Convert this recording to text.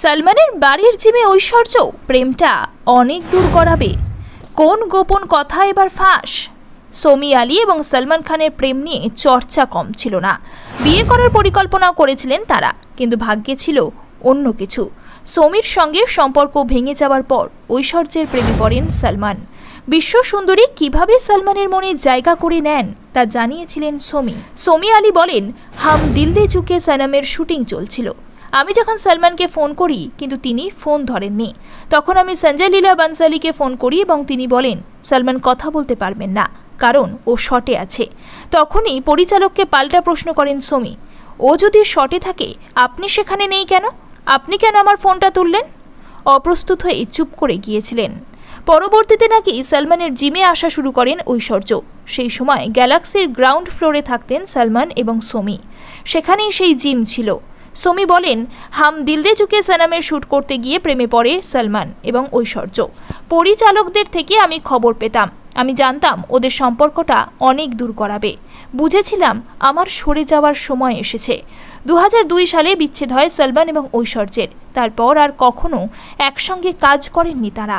সালমানের বাড়ির জিমে ঐশ্বর্য প্রেমটা অনেক দূর গড়াবে। কোন গোপন কথা এবার ফাঁস? সমি আলী এবং সলমান খানের প্রেম নিয়ে চর্চা কম ছিল না। বিয়ে করার পরিকল্পনাও করেছিলেন তারা, কিন্তু ভাগ্যে ছিল অন্য কিছু। সমির সঙ্গে সম্পর্ক ভেঙে যাওয়ার পর ঐশ্বর্যের প্রেমে পড়েন সলমান। বিশ্ব সুন্দরী কিভাবে সলমানের মনে জায়গা করে নেন তা জানিয়েছিলেন সমি। সমি আলী বলেন, হাম দিল দে চুকে সনমের শুটিং চলছিল। আমি যখন সলমানকে ফোন করি কিন্তু তিনি ফোন ধরেননি, তখন আমি সঞ্জয় লীলা বানসালীকে ফোন করি এবং তিনি বলেন সলমান কথা বলতে পারবেন না, কারণ ও শটে আছে। তখনই পরিচালককে পাল্টা প্রশ্ন করেন সমি, ও যদি শটে থাকে আপনি সেখানে নেই কেন? আপনি কেন আমার ফোনটা তুললেন? অপ্রস্তুত হয়ে চুপ করে গিয়েছিলেন। পরবর্তীতে নাকি সলমানের জিমে আসা শুরু করেন ঐশ্বর্য। সেই সময় গ্যালাক্সির গ্রাউন্ড ফ্লোরে থাকতেন সলমান এবং সমি, সেখানেই সেই জিম ছিল। সমি বলেন, হাম দিল দে চুকে সনমের শ্যুট করতে গিয়ে প্রেমে পড়ে সলমান এবং ঐশ্বর্য। পরিচালকদের থেকে আমি খবর পেতাম, আমি জানতাম ওদের সম্পর্কটা অনেক দূর করাবে। বুঝেছিলাম আমার সরে যাওয়ার সময় এসেছে। 2002 সালে বিচ্ছেদ হয় সলমান এবং ঐশ্বর্যের। তারপর আর কখনো একসঙ্গে কাজ করেননি তারা।